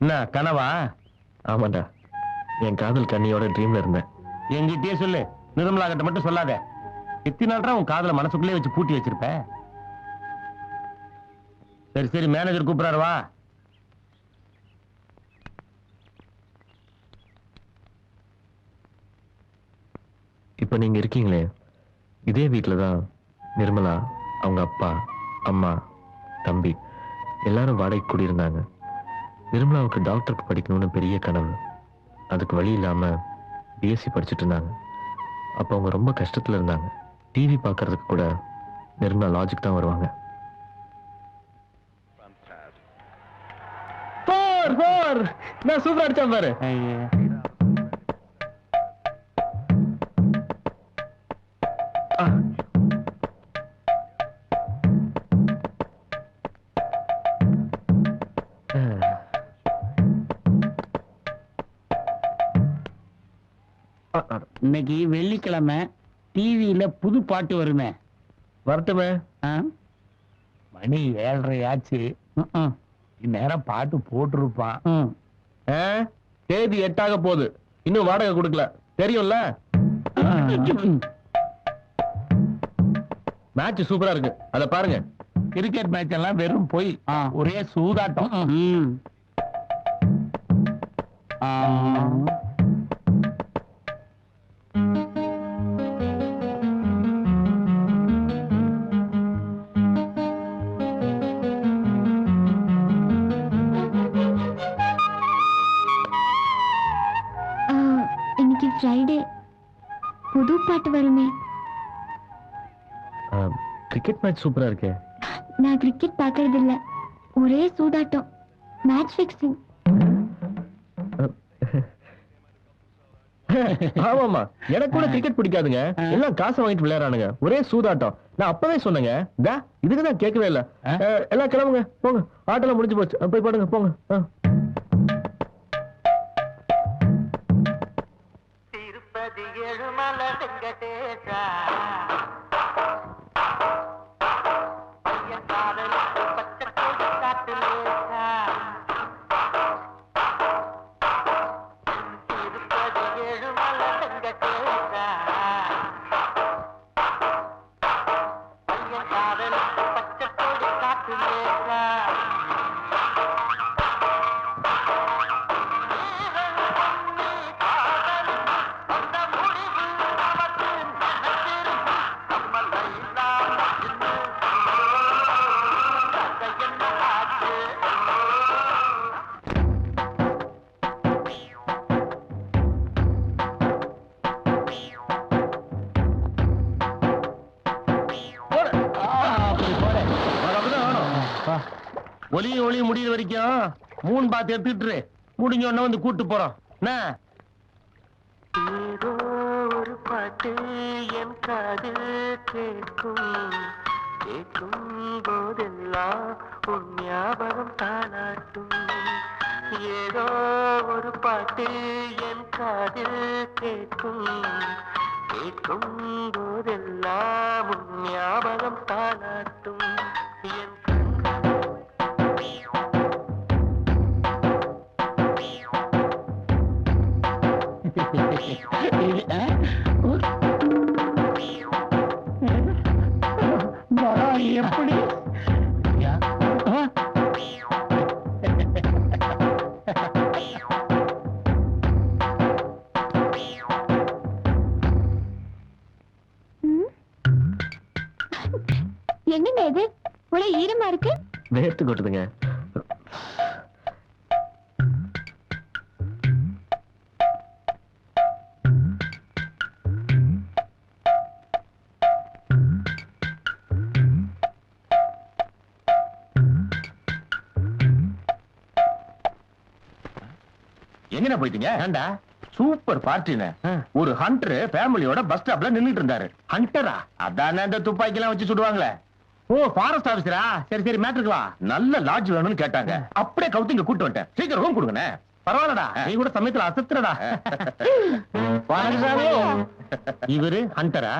என்ன கனவா? ஆமாண்டா, என் காதல் கண்ணியோட ட்ரீம்ல இருந்தேன். என்கிட்டயே சொல்லு, நிர்மலா கிட்ட மட்டும் சொல்லாத. எத்தனை நாள் உன் காதல மனசுக்குள்ளே வச்சு பூட்டி வச்சிருப்ப? சரி சரி, மேனேஜர் கூப்பிடாரு, வா. இப்ப நீங்க இருக்கீங்களே, இதே வீட்டுலதான் நிர்மலா, அவங்க அப்பா, அம்மா, தம்பி எல்லாரும் வாடகை குடியிருந்தாங்க. நிர்மலாவுக்கு டாக்டருக்கு படிக்கணும்னு பெரிய கனவு. அதுக்கு வழி இல்லாம பிஎஸ்சி படிச்சுட்டு இருந்தாங்க. அப்ப அவங்க ரொம்ப கஷ்டத்துல இருந்தாங்க. டிவி பார்க்கறதுக்கு கூட நிர்மலா லாஜிக் தான் வருவாங்க. நான் சூப்பர் அடிச்சேன் பாரு. இன்னைக்கு வெள்ளிக்கிழமை டிவியில புது பாட்டு வருமே. வரட்டுமே. மணி 7:30 ஆச்சு. இந்நேரம் பாட்டு போட்டிருப்பான். தேதி 8 போகுது, இன்னும் வாடகை கொடுக்கல, தெரியும்ல. மேட்ச் சூப்பரா இருக்கு, அத பாருங்க. கிரிக்கெட் மேட்ச் எல்லாம் வெறும் போய் ஒரே சூதாட்டம். இன்னைக்கு ஃப்ரைடே, புது பாட்டு வருமே. கிரிக்கெட் மேட்ச் சூப்பரா இருக்கே. நான் கிரிக்கெட் பார்க்கறது இல்ல, ஒரே சூதாட்டம், மேட்ச் ஃபிக்ஸிங். ஆமாமா, எனக்கு கூட கிரிக்கெட் பிடிக்காதுங்க. எல்லாம் காசை வாங்கிட்டு விளையாடுறானுங்க, ஒரே சூதாட்டம். நான் அப்பவே சொன்னேங்க, இதுக்குதான் கேட்கவே இல்ல. எல்லாம் கிளம்புங்க, போங்க, ஆட்டெல்லாம் முடிஞ்சு போச்சு, போய் பாடுங்க, போங்க. திருப்பதி எழுமலை வெங்கடேசா, பச்சை கொடி காட்டுலேசா. திருப்பதி எழுமலை வெங்கடேசா, பச்சை கொடி காட்டுலேசா. ஒளி முடியுற வரைக்கும் 3 பாத்து எடுத்துட்டு முடிஞ்ச உடனே வந்து கூட்டு போறோம். ஏதோ ஒரு பாட்டு என் காதில் கேட்கும், கேட்கும் போதெல்லாம் உன் ஞாபகம் தானாட்டும். ஏதோ ஒரு பாட்டு என் காதில் கேட்கும், கேட்கும் போதெல்லாம் உன் ஞாபகம் தானாட்டும். என் எப்படி என்னங்க இது, ஒரே ஈரமா இருக்கு? வேர்த்து கொட்டுதுங்க. எங்கன போயிட்டீங்க? ஏண்டா சூப்பர் பார்ட்டினே. ஒரு ஹண்டர் ஃபேமிலியோட பஸ் ஸ்டாப்ல நின்னுட்டு இருந்தாரு. ஹண்டரா? அதானே அந்த துப்பாக்கி எல்லாம் வச்சு சுடுவாங்களே. ஓ, ஃபாரஸ்ட் ஆபீசரா? சரி சரி, மேட்ருக்கு வா. நல்ல லாட்ஜ் வேணும்னு கேட்டாங்க, அப்படியே கவுத்து இங்க கூட்டு வந்துட்டேன். சீக்கிரம் ரூம் கொடுங்கண்ணே. பரவாயில்லடா, நீ கூட சமயத்துல அசத்துறடா. இவரு ஹண்டரா?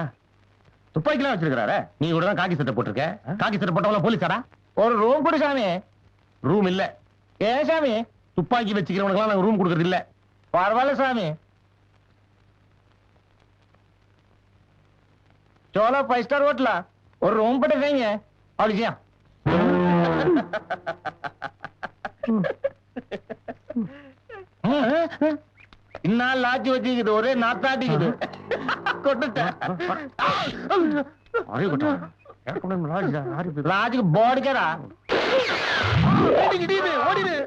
துப்பாக்கி எல்லாம் வச்சிருக்காரு. நீ கூட தான் காக்கி சட்டை போட்டிருக்க. காக்கி சட்டை போட்டவங்க போலீஸாடா? ஒரு ரூம் கொடு சாமி. ரூம் இல்ல. ஏ சாமி, துப்பாக்கி வச்சுக்கிறவனுக்குலாம் நாங்க ரூம் கொடுக்கறது இல்ல. பரவாயில்ல சாமி. चलो 5 स्टार होटल और रूम पे देंगे और जी इन्ना लाज वச்சிக்குது ஒரே நாத்தாடிக்குது கொட்டுட்ட அரே கொட்ட ஏற்கனவே லாஜுக்கு போர்டு கேடா ஓடிடு ஓடிடு.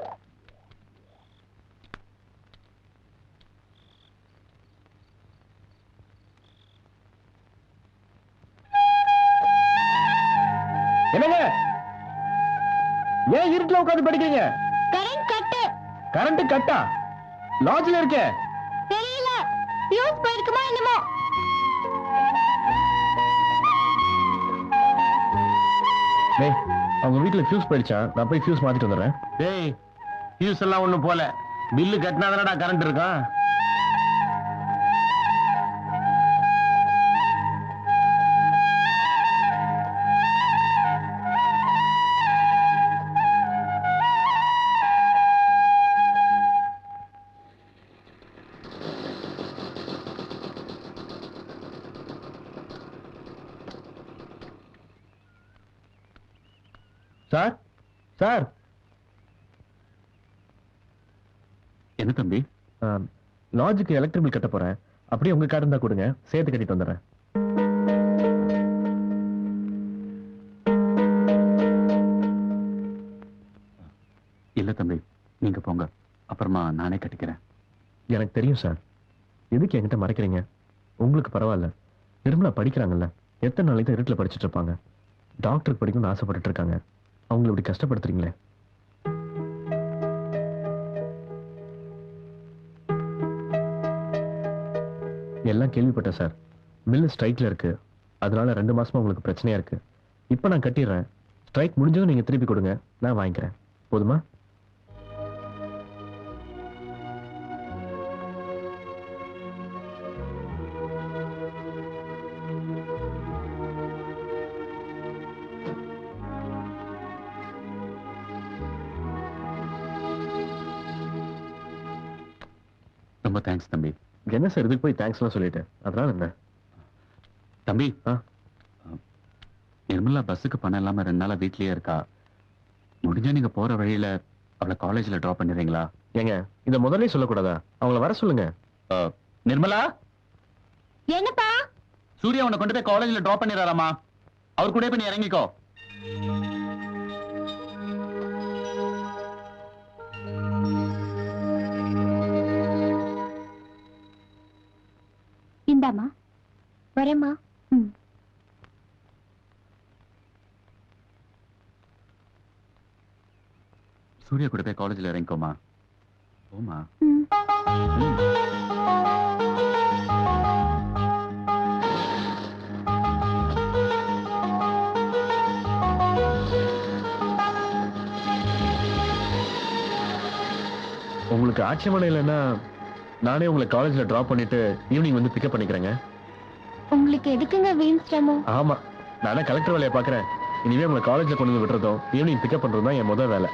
என்னங்க ஏன் இருட்டுல உட்கார்ந்து படிக்கிறீங்க? கரண்ட் கட்டு. கரண்ட் கட்டா? லாட்ஜ்ல இருக்கே. தெரியல, ஃபியூஸ் போயிருக்குமா என்னமோ. டேய், அவங்க வீட்ல ஃபியூஸ் போயிடுச்சா? நான் போய் ஃபியூஸ் மாத்திட்டு வந்துடுறேன். டேய், ஃபியூஸ் எல்லாம் ஒண்ணும் போல. பில்லு கட்டினா தானடா கரண்ட் இருக்கும். Sir sir. என்ன தம்பி? லாட்ஜுக்கு எலக்ட்ரிக் பில் கட்ட போறேன். அப்படியே உங்க கார்டு இருந்தா கொடுங்க, சேர்த்து கட்டிட்டு வந்துடுறேன். இல்ல தம்பி, நீங்க போங்க, அப்புறமா நானே கட்டிக்கிறேன். எனக்கு தெரியும் சார். எதுக்கு என்கிட்ட மறைக்கிறீங்க? உங்களுக்கு பரவாயில்ல, நிர்மலா படிக்கிறாங்கல்ல, எத்தனை நாளைக்கு இருட்டுல படிச்சுட்டு இருப்பாங்க. டாக்டருக்கு படிக்கணும்னு ஆசைப்பட்டுட்டு இருக்காங்க. அவங்களை இப்படி கஷ்டப்படுத்துறீங்களே. எல்லாம் கேள்விப்பட்டேன் சார். மில்லு ஸ்ட்ரைக்ல இருக்கு, அதனால 2 மாசமா உங்களுக்கு பிரச்சனையா இருக்கு. இப்ப நான் கட்டிடுறேன். ஸ்ட்ரைக் முடிஞ்சதும் நீங்க திருப்பி கொடுங்க, நான் வாங்கிக்கிறேன். போதுமா? ரொம்ப தேங்க்ஸ் தம்பி. என்ன சார் இதுக்கு போய் தேங்க்ஸ் எல்லாம் சொல்லிட்டேன், அதனால என்ன? தம்பி, நிர்மலா பஸ்ஸுக்கு பணம் இல்லாம 2 நாளா வீட்லயே இருக்கா. முடிஞ்சா நீங்க போற வழியில அவளை காலேஜ்ல டிராப் பண்ணிடுறீங்களா? ஏங்க, இத முதல்ல சொல்லக்கூடாதா? அவங்கள வர சொல்லுங்க. நிர்மலா, என்னப்பா? சூர்யா உன்னை கொண்டு போய் காலேஜ்ல டிராப் பண்ணிடுறாராமா. அவர் கூட போய் நீ இறங்கிக்கோ. இந்தாமா. வரேம்மா. சூர்யா கூட போய் காலேஜ்ல இறங்கிக்கோமா. போமா. உங்களுக்கு ஆட்சேபனை இல்லைன்னா நானே உங்களை காலேஜ்ல டிராப் பண்ணிட்டு ஈவினிங் வந்து பிக்கப் பண்ணிக்கிறேங்க. உங்களுக்கு எதுக்குங்க வீண் சிரமம்? ஆமா, நானே கலெக்டர் வேலையை பாக்குறேன். இனிமே உங்களை காலேஜ்ல கொண்டு வந்து விட்டுறதும் ஈவினிங் பிக்கப் பண்றதும் தான் என் முதல் வேலை.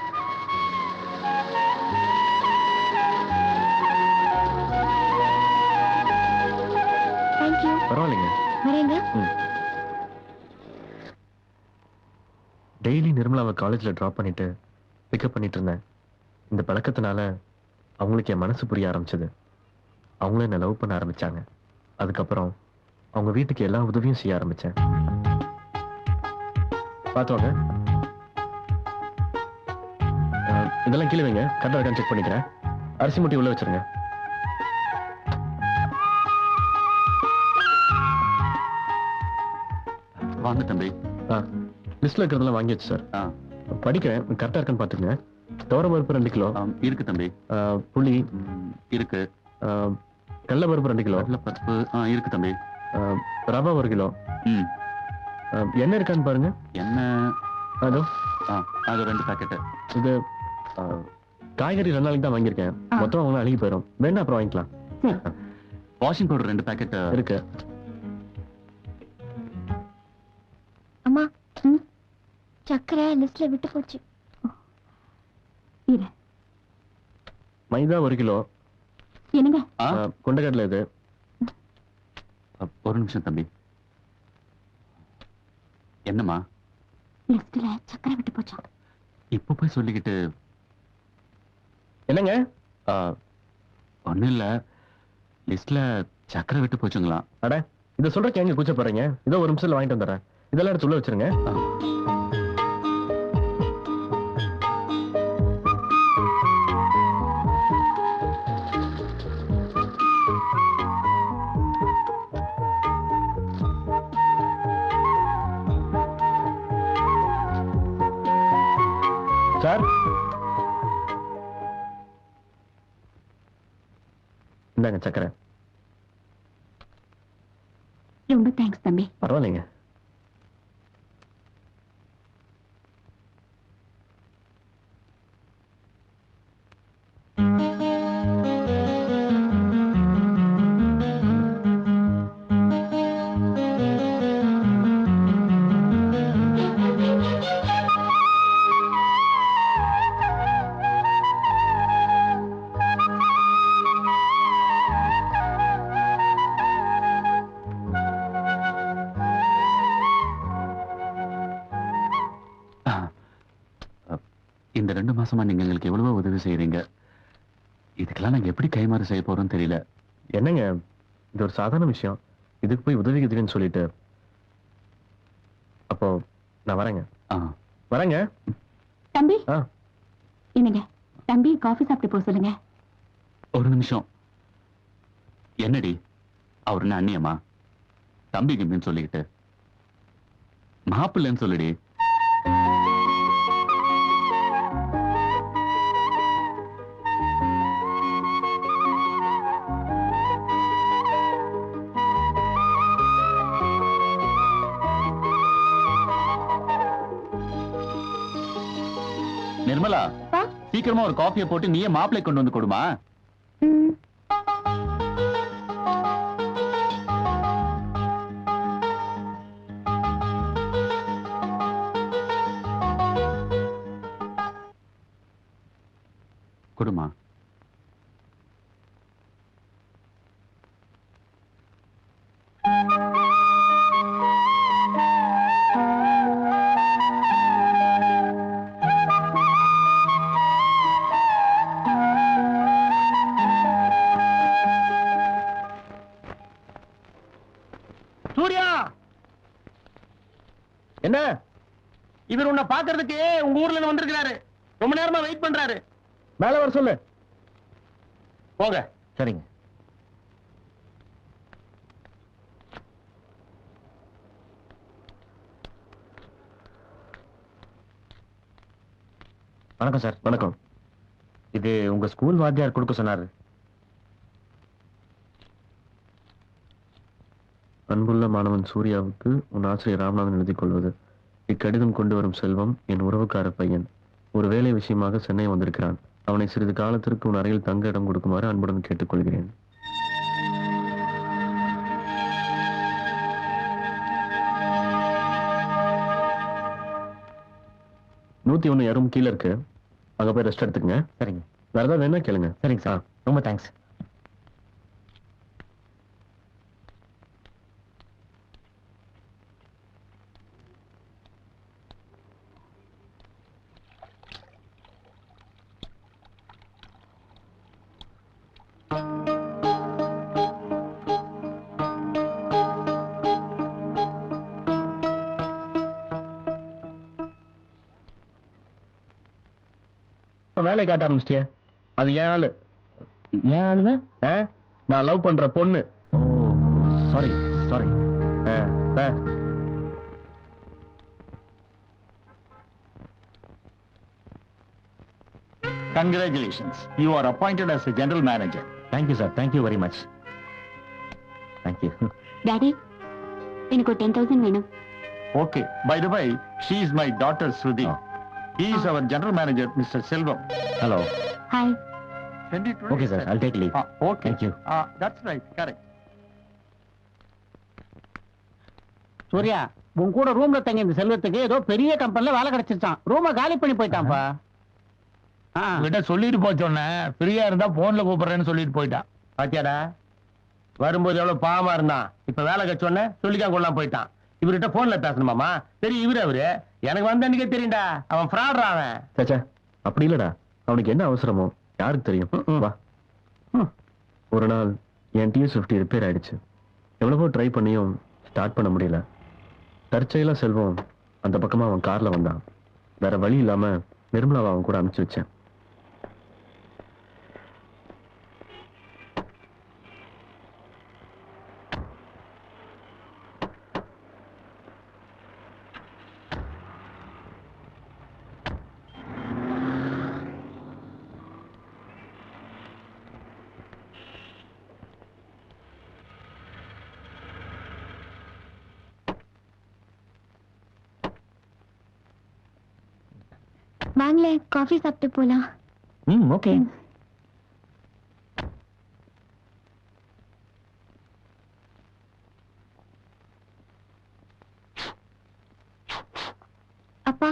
தேங்க்யூ. பரவாயில்லைங்க. வரேங்க. டெய்லி நிர்மலாவை காலேஜ்ல டிராப் பண்ணிட்டு பிக்கப் பண்ணிட்டு இருந்தேன். இந்த பழக்கத்தினால அவங்களுக்கு என் மனசு புரிய ஆரம்பிச்சது. அவங்களும் என்ன லவ் பண்ண ஆரம்பிச்சாங்க. அதுக்கப்புறம் அவங்க வீட்டுக்கு எல்லா உதவியும் செய்ய ஆரம்பிச்சேன். பார்த்தோங்க, இதெல்லாம் கீழே வைங்க, கரெக்டாக இருக்கான்னு செக் பண்ணிக்கிறேன். அரிசி மூட்டை உள்ள வச்சிருங்க. வாங்க தம்பி. லிஸ்ட்ல இருக்கிறதெல்லாம் வாங்கியாச்சு சார். படிக்கிறேன், கரெக்டா இருக்கான்னு பாத்துங்க. துவரம் பருப்பு 2 கிலோ இருக்கு தம்பி. புளி இருக்கு. கடலை பருப்பு 2 கிலோ. பருப்பு இருக்கு தம்பி. ரவை 1 கிலோ. எண்ணெய் இருக்கான்னு பாருங்க. எண்ணெய் அதோ அது 2 பாக்கெட். இது காய்கறி 2 நாளைக்கு தான் வாங்கியிருக்கேன். மொத்தம் அவங்க அழுகி போயிடும். வேணா அப்புறம் வாங்கிக்கலாம். வாஷிங் பவுடர் 2 பாக்கெட் இருக்கு. அம்மா, சக்கரை லிஸ்ட்ல விட்டு போச்சு. இரு. மைதா 1 கிலோ. என்னங்க? கொண்டக்கடலை இது. ஒரு நிமிஷம் தம்பி. என்னம்மா? லிஸ்ட்ல சக்கரை விட்டு போச்சா? இப்ப போய் சொல்லிக்கிட்டு. என்னங்க? ஒண்ணும் இல்ல, லிஸ்ட்ல சக்கரை விட்டு போச்சுங்களா? அட, இதை சொல்றதுக்கு எங்க கூச்சப்படுறீங்க? இதோ ஒரு நிமிஷத்துல வாங்கிட்டு வந்துடுறேன். இதெல்லாம் எடுத்து உள்ள வச்சிருங்க. சார், இந்தாங்க சக்கரை. ரொம்ப தேங்க்ஸ் தம்பி. பரவாயில்லைங்க. இந்த 2 மாசமா நீங்க எங்களுக்கு எவ்வளவோ உதவி செய்யறீங்க. இதுக்கெல்லாம் நாங்க எப்படி கைமாறு செய்ய போறோம் தெரியல. என்னங்க, இது ஒரு சாதாரண விஷயம். இதுக்கு போய் உதவி எதிரின்னு சொல்லிட்டு. அப்போ நான் வரேங்க. வரேங்க. தம்பி, ஆ. என்னங்க தம்பி காஃபி சாப்பிட்டு போக சொல்லுங்க. ஒரு நிமிஷம். என்னடி, அவர் என்ன அண்ணியம்மா? தம்பி கிம்பின்னு சொல்லிக்கிட்டு மாப்பிள்ளைன்னு சொல்லுடி. நிர்மலா, சீக்கிரமா ஒரு காஃபியை போட்டு நீயே மாப்பிளை கொண்டு வந்து கொடுமா. கொடுமா. சூர்யா, என்ன? இவர் உன்னை பாக்குறதுக்கு உங்க ஊர்ல இருந்து வந்திருக்கிறாரு. ரொம்ப நேரமா வெயிட் பண்றாரு. மேல வர சொல்லு. போங்க. சரிங்க. வணக்கம் சார். வணக்கம். இது உங்க ஸ்கூல் வாத்தியார் கொடுக்க சொன்னாரு. அன்புள்ள மாணவன் சூர்யாவுக்கு உன் ஆசிரியர் ராமநாதன் எழுதிக் கொள்வது. இக்கடிதம் கொண்டு வரும் செல்வம் என் உறவுக்கார பையன். ஒரு வேலை விஷயமாக சென்னை வந்திருக்கிறான். அவனை சிறிது காலத்திற்கு உன் அறையில் தங்க இடம் கொடுக்குமாறு அன்புடன் கேட்டுக்கொள்கிறேன். நூத்தி 1 யாரும் கீழே இருக்கு. அங்க போய் ரெஸ்ட் எடுத்துக்கங்க. சரிங்க. வேற ஏதாவது வேணா கேளுங்க. சரிங்க சார். ரொம்ப தேங்க்ஸ். வேலை காட்ட ஆரம்பிச்சிட்டியா? அது ஏன் ஆளு. ஏன் ஆளுங்க? நான் லவ் பண்ற பொண்ணு. Oh, sorry sorry. Congratulations. You are appointed as a general manager. Thank you, sir. Thank you very much. Thank you. Daddy, எனக்கு ஒரு 10,000 வேணும். Okay. By the way, she is my daughter, Sruthi. He is our general manager, Mr. Selvam. Hello. Hi. Send it to Okay, sir. I'll take leave. Okay. Thank you. That's right. Correct. Surya, உன் கூட ரூம்ல தங்கி இந்த செல்வத்துக்கு ஏதோ பெரிய கம்பெனில வேலை கிடைச்சிருச்சான். ரூமை காலி பண்ணி போயிட்டான்ப்பா. உங்ககிட்ட சொல்லிட்டு போக சொன்னேன், ஃப்ரீயா இருந்தா போன்ல கூப்பிடுறேன்னு சொல்லிட்டு போயிட்டான். பாத்தியாடா, வரும்போது எவ்வளவு பாவமா இருந்தான். இப்ப வேலை கச்சோன்ன சொல்லிக்கான் கொள்ளாம போயிட்டான். இவர்கிட்ட போன்ல பேசணுமாமா? சரி, அவரு எனக்கு வந்த அன்னைக்கே தெரியும்டா, அவன் ஃப்ராட் அவன். சச்சா, அப்படி இல்லடா. அவனுக்கு என்ன அவசரமோ யாருக்கு தெரியும். வா. ஒரு நாள் என் TS50 ரிப்பேர் ஆயிடுச்சு. எவ்வளவோ ட்ரை பண்ணியும் ஸ்டார்ட் பண்ண முடியல. தற்செயலா செல்வம் அந்த பக்கமா அவன் கார்ல வந்தான். வேற வழி இல்லாம நிர்மலாவை அவன் கூட அனுப்பிச்சு வச்சேன். வாங்களே, காஃபி சாப்பிட்டு போலாம். ஓகே. அப்பா,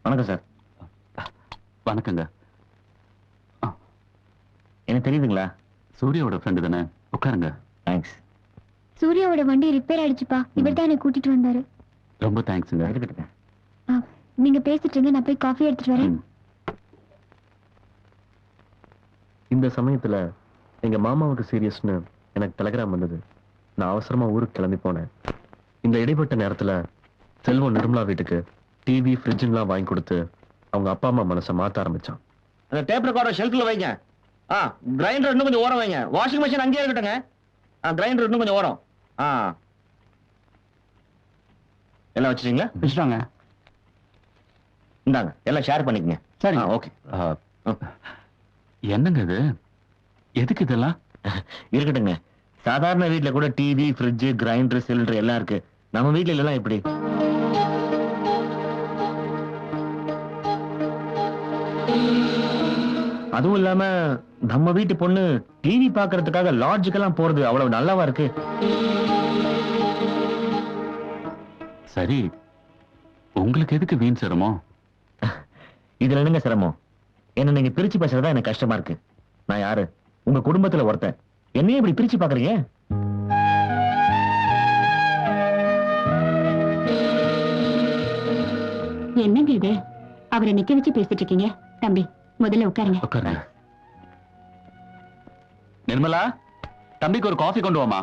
வணக்கம் சார். வணக்கங்க. எனக்கு தெரியுதுங்களா? சூர்யாவோட ஃப்ரெண்டு தானே? உட்காருங்க. தேங்க்ஸ். சூர்யாவோட வண்டி ரிப்பேர் ஆயிடுச்சுப்பா. இவர் தான் என்னை கூட்டிட்டு வந்தாரு. ரொம்ப தேங்க்ஸுங்க. இருக்கட்டுங்க. நீங்க பேசிட்டு இருங்க, நான் போய் காஃபி எடுத்துட்டு வரேன். இந்த சமயத்துல எங்க மாமாவுக்கு சீரியஸ்னு எனக்கு டெலிகிராம் வந்தது. நான் அவசரமா ஊருக்கு கிளம்பி போனேன். இந்த இடைப்பட்ட நேரத்துல செல்வம் நிர்மலா வீட்டுக்கு டிவி, ஃப்ரிட்ஜ்லாம் வாங்கி கொடுத்து அவங்க அப்பா அம்மா மனசை மாத்த ஆரம்பிச்சான். அந்த டேப் ரெக்கார்டர் ஷெல்ஃப்ல வைங்க. கிரைண்டர் இன்னும் கொஞ்சம் ஓரம் வைங்க. வாஷிங் மிஷின் அங்கேயே இருக்கட்டுங்க. கிரைண்டர் இன்னும் கொஞ்சம் ஓரம். எல்லாம் வச்சிட்டீங்களா? வச்சுட்டாங்க. இந்தாங்க, எல்லாம் ஷேர் பண்ணிக்கங்க. சரி. ஓகே. என்னங்க இது? எதுக்கு இதெல்லாம்? இருக்கட்டுங்க. சாதாரண வீட்ல கூட டிவி, ஃப்ரிட்ஜ், கிரைண்டர், சிலிண்டர் எல்லாம் இருக்கு. நம்ம வீட்ல எல்லாம் எப்படி? அதுவும் இல்லாம நம்ம வீட்டு பொண்ணு டிவி பாக்குறதுக்காக லாட்ஜுக்கெல்லாம் போறது அவ்வளவு நல்லாவா இருக்கு? சரி, உங்களுக்கு எதுக்கு வீண் சிரமம்? இதுல என்னங்க சிரமம்? என்ன நீங்க பிரிச்சு பேசுறதா எனக்கு கஷ்டமா இருக்கு. நான் யாரு? உங்க குடும்பத்துல ஒருத்தன். என்னையே இப்படி பிரிச்சு பாக்குறீங்க? என்னங்க இது? அவரை நிக்க வச்சு பேசிட்டு இருக்கீங்க. தம்பி, முதல்ல உட்காருங்க. உட்காருங்க. நிர்மலா, தம்பிக்கு ஒரு காஃபி கொண்டு வாமா.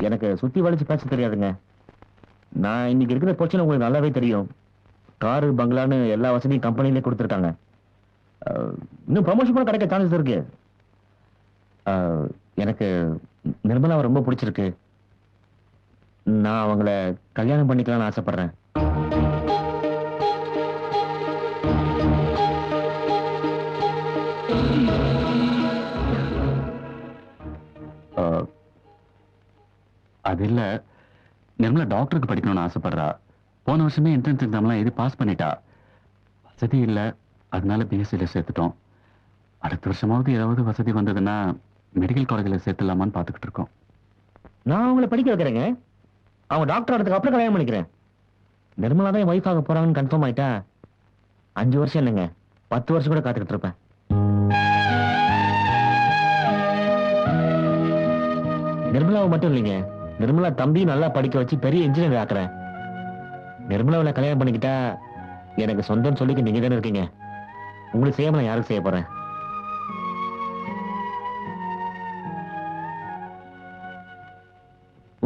எனக்கு சுத்தி வளைச்சு பேச தெரியாதுங்க. நான் இன்னைக்கு இருக்கிற பிரச்சனை உங்களுக்கு நல்லாவே தெரியும். காரு, பங்களான்னு எல்லா வசதியும் கம்பெனிலே கொடுத்துருக்காங்க. இன்னும் ப்ரமோஷன் கூட கிடைக்க சான்சஸ் இருக்கு. எனக்கு நிர்மலாவை ரொம்ப பிடிச்சிருக்கு. நான் அவங்கள கல்யாணம் பண்ணிக்கலாம்னு ஆசைப்படுறேன். அது இல்ல, நிர்மலா டாக்டருக்கு படிக்கணும்னு ஆசைப்படுறா. போன வருஷமே என்ட்ரன்ஸ் எக்ஸாம்லாம் எழுதி பாஸ் பண்ணிட்டா. வசதி இல்ல, அதனால பிஎஸ்சியில சேர்த்துட்டோம். அடுத்த வருஷமாவது ஏதாவது வசதி வந்ததுன்னா மெடிக்கல் காலேஜில் சேர்த்துலாமான்னு பார்த்துக்கிட்டு இருக்கோம். நான் அவங்கள படிக்க வைக்கிறேங்க. அவங்க டாக்டர் ஆனதுக்கு அப்புறம் கல்யாணம் பண்ணிக்கிறேன். நிர்மலா தான் என் ஒய்ஃப் ஆக போறாங்கன்னு கன்ஃபார்ம் ஆயிட்டா 5 வருஷம் இல்லைங்க, 10 வருஷம் கூட காத்துக்கிட்டு இருப்பேன். நிர்மலாவை மட்டும் இல்லைங்க, நிர்மலா தம்பி நல்லா படிக்க வச்சு பெரிய இன்ஜினியர் ஆக்குறேன். நிர்மலாவில் கல்யாணம் பண்ணிக்கிட்டா எனக்கு சொந்தம் சொல்லிக்க நீங்க தானே இருக்கீங்க. உங்களுக்கு செய்யாம நான் யாருக்கு செய்ய போறேன்?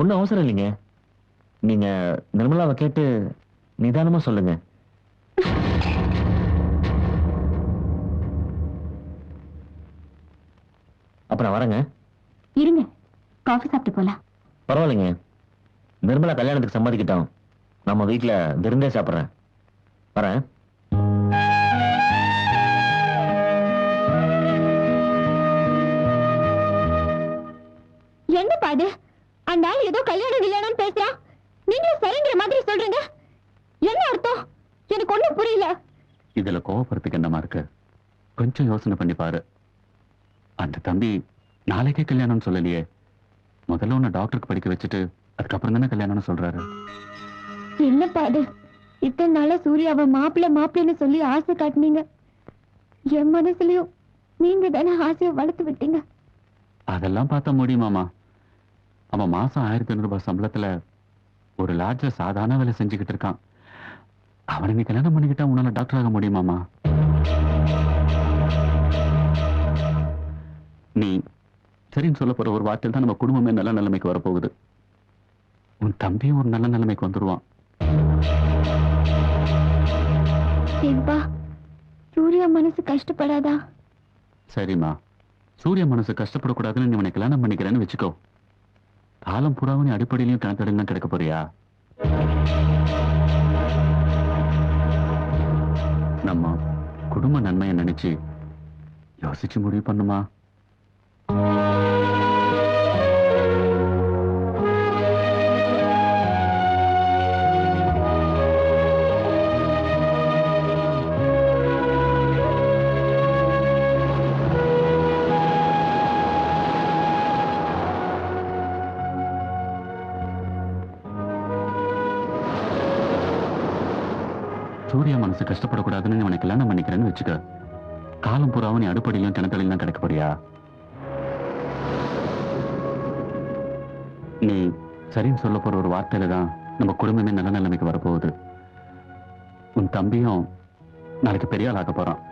ஒன்னும் அவசரம் இல்லைங்க. நீங்க நிர்மலாவை கேட்டு நிதானமா சொல்லுங்க. அப்ப நான் வரேங்க. இருங்க, காஃபி சாப்பிட்டு போலாம். பரவாயில்லைங்க, நிர்மலா கல்யாணத்துக்கு சம்மதிக்கிட்டோம். நம்ம வீட்டுல விருந்தே சாப்பிடுறேன். வரேன். என்னப்பா அது? அந்த ஆள் ஏதோ கல்யாணம் இல்லைன்னு பேசுறா. நீங்களும் சரிங்கிற மாதிரி சொல்றீங்க. என்ன அர்த்தம்? எனக்கு ஒண்ணும் புரியல. இதுல கோவப்படுறதுக்கு என்னமா இருக்கு? கொஞ்சம் யோசனை பண்ணி பாரு. அந்த தம்பி நாளைக்கே கல்யாணம்னு சொல்லலையே. முதல்ல உன்னை டாக்டருக்கு படிக்க வச்சுட்டு அதுக்கப்புறம் தானே கல்யாணம்னு சொல்றாரு. என்னப்பா அது? இத்தனை நாளா சூர்யாவை மாப்பிள்ளைன்னு சொல்லி ஆசை காட்டினீங்க. என் மனசுலயும் நீங்க தானே ஆசையை வளர்த்து விட்டீங்க. அதெல்லாம் பார்த்தா முடியுமாமா? அவன் மாசம் 1500 ரூபாய் சம்பளத்துல ஒரு லாட்ஜ்ல சாதாரண வேலை செஞ்சுக்கிட்டு இருக்கான். அவனை நீ கல்யாணம் பண்ணிக்கிட்டா உன்னால டாக்டர் ஆக முடியுமாமா? நீ சரின்னு சொல்ல போற ஒரு வார்த்தையில் தான் நம்ம குடும்பமே நல்ல நிலைமைக்கு வரப்போகுது. உன் தம்பியும் ஒரு நல்ல நிலைமைக்கு வந்துருவான். சரிப்பா, சூர்யா மனசு கஷ்டப்படாதா? சரிம்மா, சூரிய மனசு கஷ்டப்படக்கூடாதுன்னு நீ உன்னை கல்யாணம் பண்ணிக்கிறேன்னு வச்சுக்கோ. காலம் புறாவும் நீ அடிப்படையிலையும் கிணத்தடையிலும் கிடக்க போறியா? நம்ம குடும்ப நன்மையை நினைச்சு யோசிச்சு முடிவு பண்ணுமா? சூர்யா மனசு கஷ்டப்படக்கூடாதுன்னு நீ உனக்கு கல்யாணம் பண்ணிக்கிறேன்னு வச்சுக்க. காலம் பூராவும் நீ அடுப்படியிலும் கிணத்தடியிலும் கிடக்க போறியா? நீ சரின்னு சொல்ல போற ஒரு வார்த்தையில தான் நம்ம குடும்பமே நல்ல நிலைமைக்கு வரப்போகுது. உன் தம்பியும் நாளைக்கு பெரிய ஆள் ஆக்க போறான்.